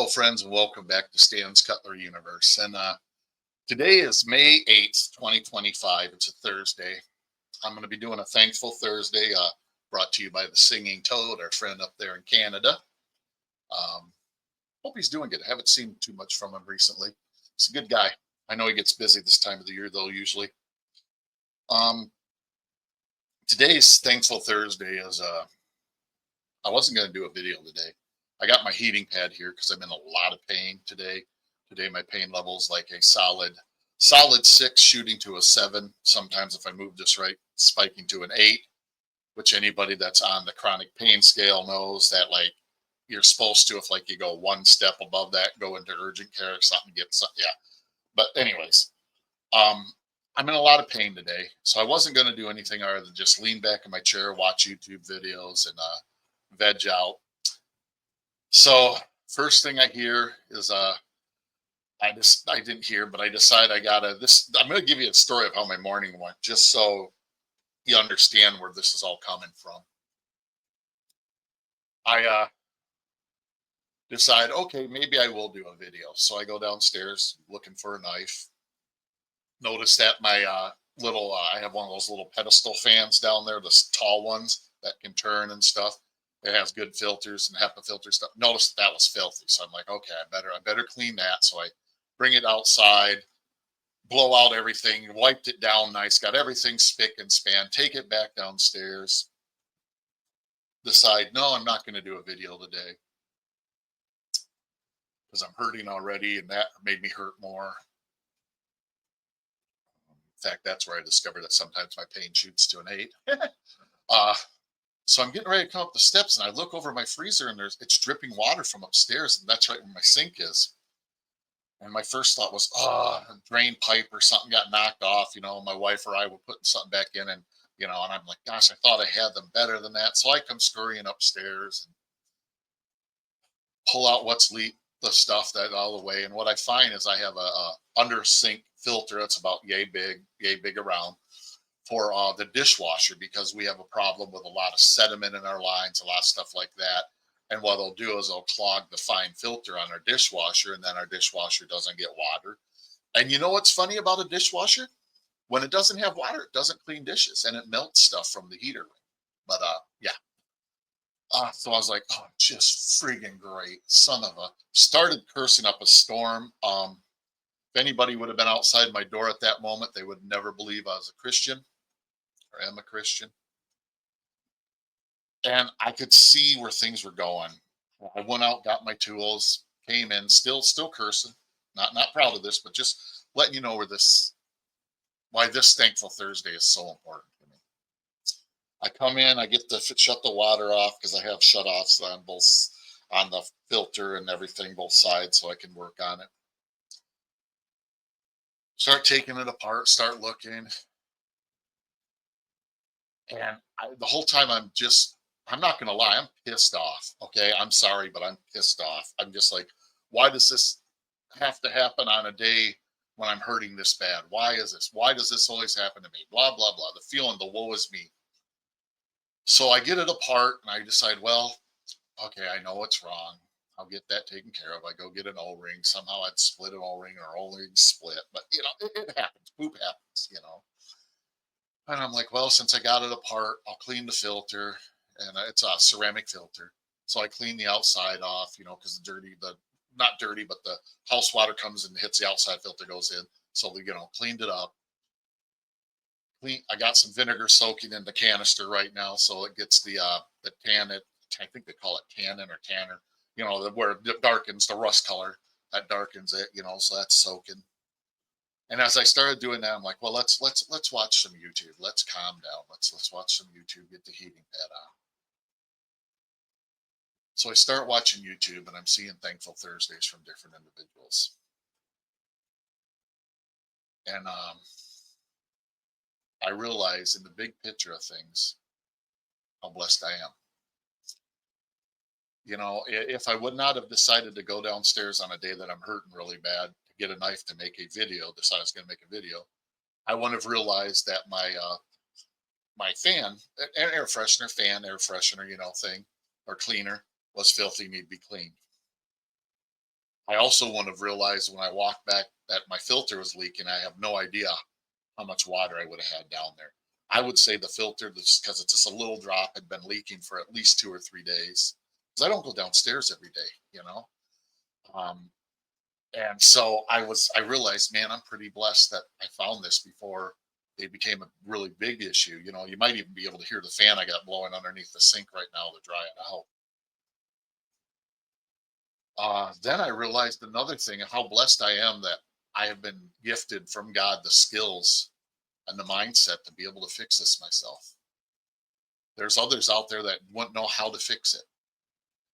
friends, and welcome back to Stan's Cutlery Universe. And today is May 8th, 2025. It's a Thursday. I'm going to be doing a Thankful Thursday brought to you by the Singing Toad, our friend up there in Canada. Hope he's doing good. I haven't seen too much from him recently. He's a good guy. I know he gets busy this time of the year, though, usually. Um, Today's Thankful Thursday is, I wasn't going to do a video today. I got my heating pad here because I'm in a lot of pain today. Today my pain level is like a solid 6 shooting to a 7. Sometimes if I move this right, spiking to an 8, which anybody that's on the chronic pain scale knows that like you're supposed to, if like you go one step above that, go into urgent care or something, get something. Yeah. But anyways, I'm in a lot of pain today. So I wasn't going to do anything other than just lean back in my chair, watch YouTube videos and veg out. So first thing I hear is I didn't hear, but I decided I'm gonna give you a story of how my morning went, just so you understand where this is all coming from. I decide, okay, maybe I will do a video. So I go downstairs looking for a knife. Notice that my I have one of those little pedestal fans down there, the tall ones that can turn and stuff. It has good filters and HEPA filter stuff. Notice that was filthy, so I'm like, okay, I better clean that. So I bring it outside, blow out everything, wiped it down nice, got everything spick and span, take it back downstairs. Decide, no, I'm not going to do a video today because I'm hurting already, and that made me hurt more. In fact, that's where I discovered that sometimes my pain shoots to an 8. So I'm getting ready to come up the steps, and I look over my freezer, and it's dripping water from upstairs, and that's right where my sink is. And my first thought was, oh, a drain pipe or something got knocked off. My wife or I were putting something back in, and and I'm like, gosh, I thought I had them better than that. So I come scurrying upstairs and pull out the stuff that all the way. And what I find is I have a under sink filter that's about yay big around for the dishwasher, because we have a problem with a lot of sediment in our lines, a lot of stuff like that. And what they'll do is they'll clog the fine filter on our dishwasher, and then our dishwasher doesn't get water. And you know what's funny about a dishwasher? When it doesn't have water, it doesn't clean dishes, and it melts stuff from the heater. But yeah. So I was like, oh, just freaking great. Son of a. Started cursing up a storm. If anybody would have been outside my door at that moment, they would never believe I was a Christian or am a Christian. And I could see where things were going. I went out, got my tools, came in, still cursing. Not proud of this, but just letting you know why this Thankful Thursday is so important to me. I come in, I get to shut the water off because I have shut-offs on the filter and everything, both sides, so I can work on it. Start taking it apart, start looking. And the whole time I'm not going to lie, I'm pissed off. Okay. I'm sorry, but I'm pissed off. I'm just like, why does this have to happen on a day when I'm hurting this bad? Why is this? Why does this always happen to me? Blah, blah, blah. The feeling, the woe is me. So I get it apart and I decide, well, okay, I know what's wrong. I'll get that taken care of. I go get an O-ring. Somehow I'd split an O-ring, or O-ring split, but it happens. Poop happens. And I'm like, well, since I got it apart, I'll clean the filter, and it's a ceramic filter. So I clean the outside off, because not dirty, but the house water comes and hits the outside filter, goes in. So, cleaned it up. I got some vinegar soaking in the canister right now. So it gets the tannin, I think they call it tannin or tanner, where it darkens the rust color. That darkens it, so that's soaking. And as I started doing that, I'm like, well, let's watch some YouTube. Let's calm down. Let's watch some YouTube, get the heating pad on. So I start watching YouTube, and I'm seeing Thankful Thursdays from different individuals. And I realize in the big picture of things how blessed I am. If I would not have decided to go downstairs on a day that I'm hurting really bad to get a knife to make a video, decide I was going to make a video, I wouldn't have realized that my fan, air freshener thing, or cleaner was filthy, need to be cleaned. I also wouldn't have realized when I walked back that my filter was leaking. I have no idea how much water I would have had down there. I would say the filter, because it's just a little drop, had been leaking for at least 2 or 3 days. Because I don't go downstairs every day, you know. Um, and so I realized, man, I'm pretty blessed that I found this before it became a really big issue. You know, you might even be able to hear the fan I got blowing underneath the sink right now to dry it out. Then I realized another thing, how blessed I am that I have been gifted from God the skills and the mindset to be able to fix this myself. There's others out there that wouldn't know how to fix it.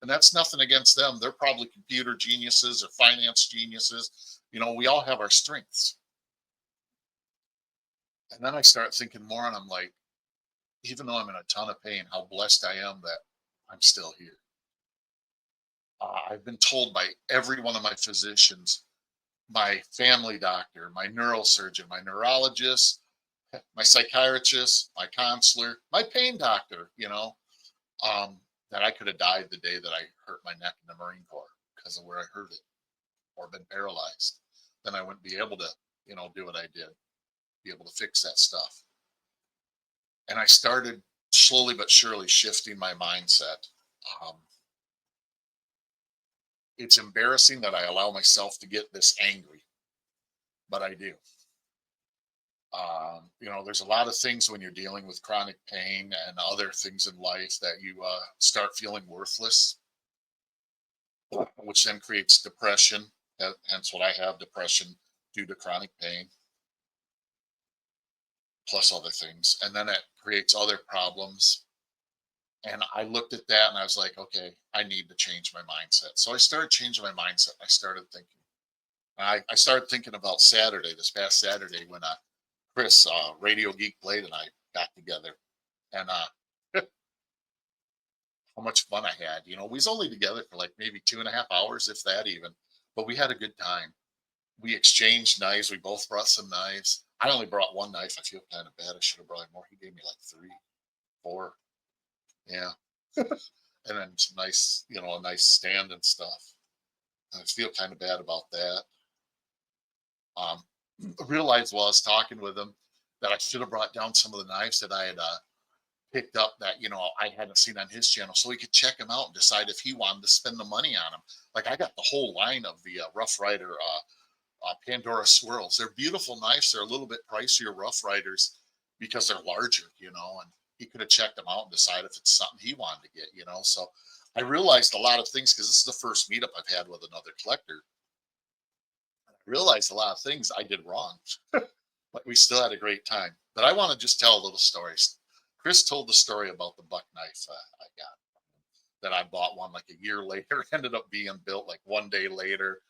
And that's nothing against them. They're probably computer geniuses or finance geniuses. You know, we all have our strengths. And then I start thinking more, and I'm like, even though I'm in a ton of pain, how blessed I am that I'm still here. I've been told by every one of my physicians, my family doctor, my neurosurgeon, my neurologist, my psychiatrist, my counselor, my pain doctor, that I could have died the day that I hurt my neck in the Marine Corps because of where I hurt it or been paralyzed. Then I wouldn't be able to, do what I did, be able to fix that stuff. And I started slowly but surely shifting my mindset. Um, it's embarrassing that I allow myself to get this angry, but I do. There's a lot of things when you're dealing with chronic pain and other things in life that you start feeling worthless, which then creates depression. Hence, what I have, depression due to chronic pain, plus other things. And then it creates other problems. And I looked at that and I was like, okay, I need to change my mindset. So I started changing my mindset. I started thinking. I started thinking about Saturday, this past Saturday, when Chris, Radio Geek Blade, and I got together, and how much fun I had. We was only together for like maybe 2.5 hours, if that even, but we had a good time. We exchanged knives. We both brought some knives. I only brought one knife. I feel kind of bad. I should have brought more. He gave me like three, four. Yeah. And then some nice, a nice stand and stuff. I feel kind of bad about that. Um, realized while I was talking with him that I should have brought down some of the knives that I had picked up that I hadn't seen on his channel, so he could check them out and decide if he wanted to spend the money on them. Like I got the whole line of the Rough Rider Pandora swirls. They're beautiful knives. They're a little bit pricier Rough Riders because they're larger, and he could have checked them out and decided if it's something he wanted to get. So I realized a lot of things because this is the first meetup I've had with another collector. I realized a lot of things I did wrong, but we still had a great time. But I want to just tell a little story. Chris told the story about the buck knife I got, that I bought one like a year later, ended up being built like one day later.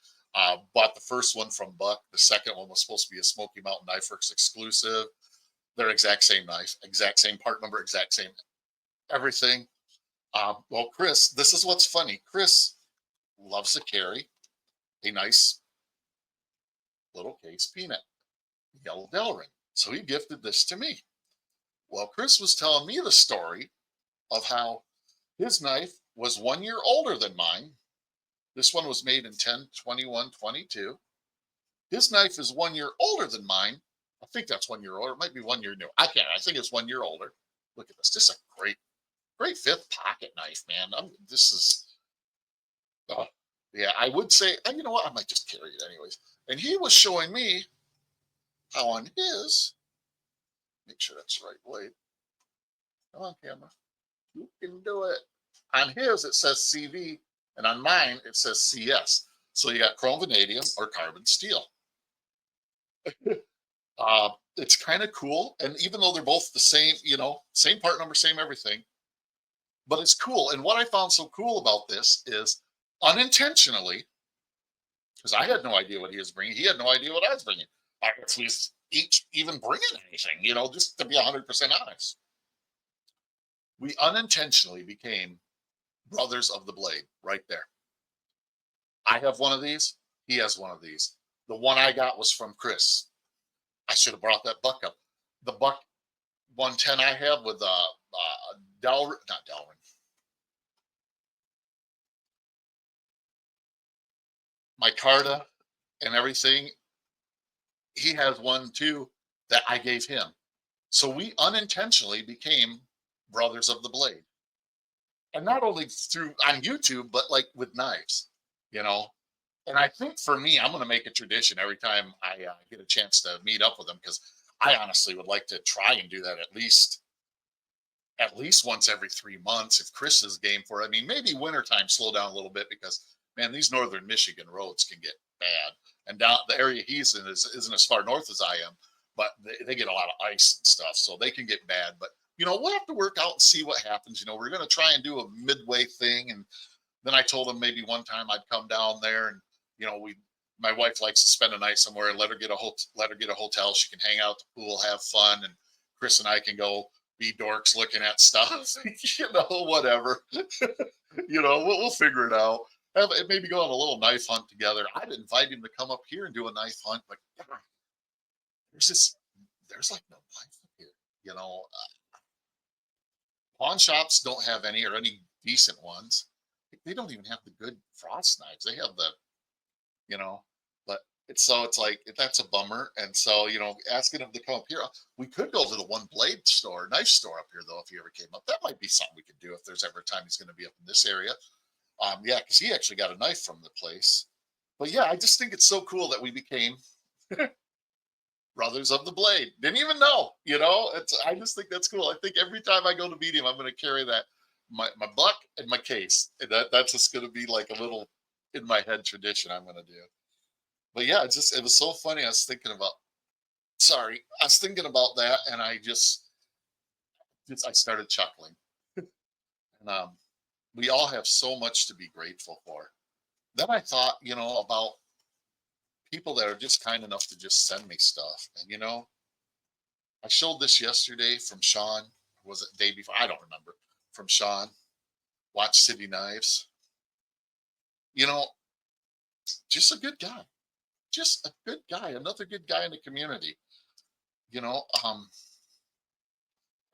Bought the first one from Buck. The second one was supposed to be a Smoky Mountain Knife Works exclusive. They're exact same knife, exact same part number, exact same everything. Well, Chris, this is what's funny. Chris loves to carry a nice little case peanut, yellow Delrin. So he gifted this to me. Well, Chris was telling me the story of how his knife was 1 year older than mine. This one was made in 10/21/22. His knife is 1 year older than mine. I think that's 1 year older. It might be 1 year new. I can't. I think it's 1 year older. Look at this. This is a great fifth pocket knife, man. This is, uh, yeah, I would say, and you know what? I might just carry it anyways. And he was showing me how on his, make sure that's the right blade. Come on, camera. You can do it. On his, it says CV, and on mine, it says CS. So you got chrome vanadium or carbon steel. It's kind of cool. And even though they're both the same, same part number, same everything, but it's cool. And what I found so cool about this is unintentionally, because I had no idea what he was bringing. He had no idea what I was bringing. I guess we each even bringing anything, just to be 100% honest. We unintentionally became brothers of the blade right there. I have one of these. He has one of these. The one I got was from Chris. I should have brought that buck up. The buck 110 I have with not Delrin. Carta and everything, he has one too that I gave him. So we unintentionally became brothers of the blade. And not only through on YouTube, but like with knives, you know. And I think for me, I'm going to make a tradition every time I get a chance to meet up with him because I honestly would like to try and do that at least once every 3 months if Chris is game for it. I mean, maybe wintertime slow down a little bit because man, these northern Michigan roads can get bad. And down the area he's in isn't as far north as I am, but they get a lot of ice and stuff, so they can get bad. But we'll have to work out and see what happens. We're going to try and do a midway thing, and then I told him maybe one time I'd come down there, and we my wife likes to spend a night somewhere and let her get a hotel. She can hang out at the pool, have fun, and Chris and I can go be dorks looking at stuff, whatever. We'll figure it out. Maybe go on a little knife hunt together. I'd invite him to come up here and do a knife hunt, but God, there's this, there's like no knife up here. Pawn shops don't have any or any decent ones. They don't even have the good frost knives. They have the, you know, but it's like that's a bummer. And so, asking him to come up here, we could go to the one blade store, knife store up here though, if he ever came up. That might be something we could do if there's ever a time he's going to be up in this area. Yeah, because he actually got a knife from the place. But yeah, I just think it's so cool that we became brothers of the blade. Didn't even know. I just think that's cool. I think every time I go to meet him, I'm going to carry that my buck and my case. And that's just going to be like a little in my head tradition I'm going to do. But yeah, it was so funny. I was thinking about that, and I started chuckling. And we all have so much to be grateful for. Then I thought, about people that are just kind enough to just send me stuff. And I showed this yesterday from Sean. Was it the day before? I don't remember. From Sean. Watch City Knives. You know, just a good guy. Just a good guy. Another good guy in the community. You know, um,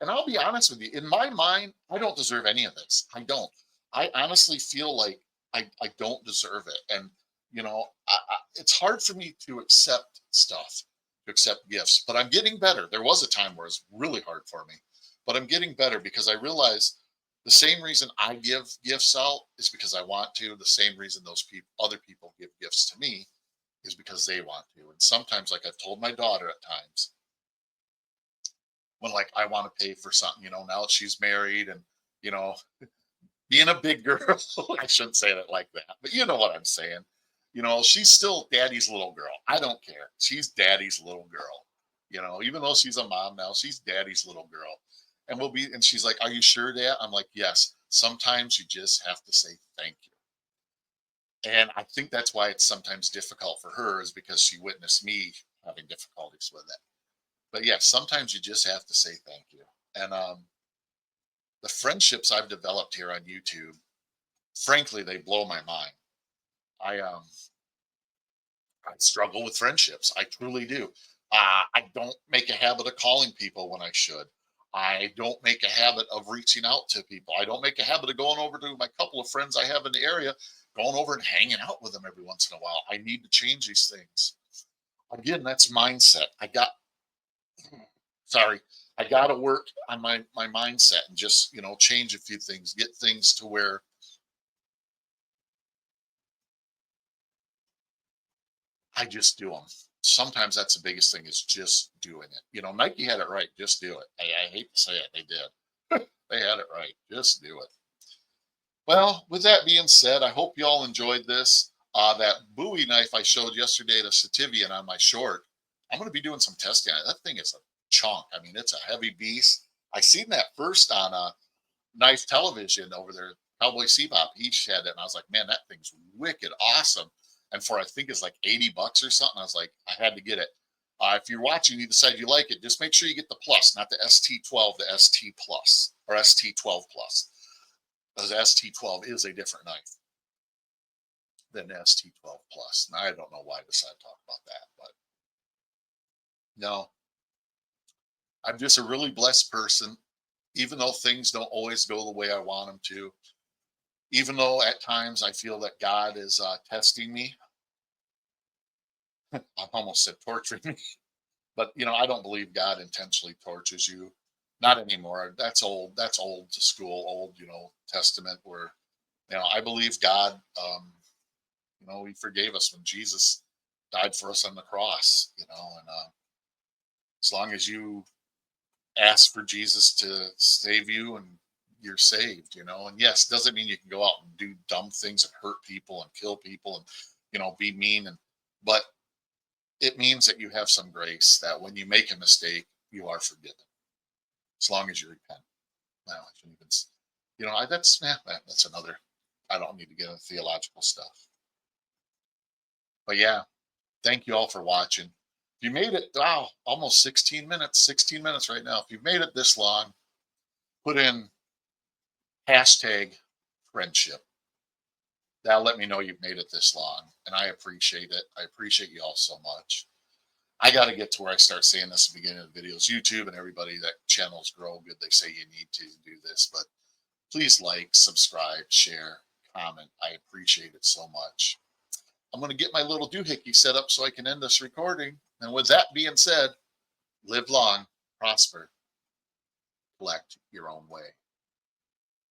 and I'll be honest with you. In my mind, I don't deserve any of this. I don't. I honestly feel like I don't deserve it. And it's hard for me to accept stuff, to accept gifts. But I'm getting better. There was a time where it was really hard for me, but I'm getting better because I realize the same reason I give gifts out is because I want to. The same reason other people give gifts to me is because they want to. And sometimes, like I've told my daughter at times, when like I want to pay for something, now that she's married and you know being a big girl, I shouldn't say it like that, but you know what I'm saying. She's still daddy's little girl. I don't care. She's daddy's little girl. Even though she's a mom now, she's daddy's little girl. And she's like, "Are you sure, Dad?" I'm like, "Yes. Sometimes you just have to say thank you." And I think that's why it's sometimes difficult for her is because she witnessed me having difficulties with it. But yeah, sometimes you just have to say thank you. And the friendships I've developed here on YouTube, frankly, they blow my mind. I struggle with friendships. I truly do. I don't make a habit of calling people when I should. I don't make a habit of reaching out to people. I don't make a habit of going over to my couple of friends I have in the area, going over and hanging out with them every once in a while. I need to change these things. Again, that's mindset. Sorry, I got to work on my mindset and just change a few things, get things to where I just do them. Sometimes that's the biggest thing is just doing it. Nike had it right. Just do it. I hate to say it, they did. They had it right. Just do it. Well, with that being said, I hope you all enjoyed this. That Bowie knife I showed yesterday, the Sativian on my short, I'm going to be doing some testing on it. That thing is a chunk. I mean, it's a heavy beast. I seen that first on Knife Television over there. Cowboy Sebop, he had it, and I was like, man, that thing's wicked awesome. And for I think it's like $80 or something, I was like, I had to get it. If you're watching, you decide you like it, just make sure you get the plus, not the ST12, the ST plus or ST12 plus. Because ST12 is a different knife than the ST12 plus. And I don't know why I decided to talk about that, but no, I'm just a really blessed person, even though things don't always go the way I want them to. Even though at times I feel that God is testing me, I almost said torturing me, but I don't believe God intentionally tortures you. Not anymore. That's old. That's old to school, old, Testament where, I believe God, He forgave us when Jesus died for us on the cross, and as long as you ask for Jesus to save you and you're saved, and yes, doesn't mean you can go out and do dumb things and hurt people and kill people and, be mean but it means that you have some grace that when you make a mistake, you are forgiven as long as you repent. Well, I shouldn't even, that's another, I don't need to get into theological stuff, but yeah, thank you all for watching. If you made it, wow, almost 16 minutes right now. If you've made it this long, put in hashtag friendship. That'll let me know you've made it this long. And I appreciate it. I appreciate you all so much. I got to get to where I start saying this at the beginning of the videos. YouTube and everybody, that channels grow good. They say you need to do this, but please like, subscribe, share, comment. I appreciate it so much. I'm going to get my little doohickey set up so I can end this recording. And with that being said, live long, prosper, collect your own way.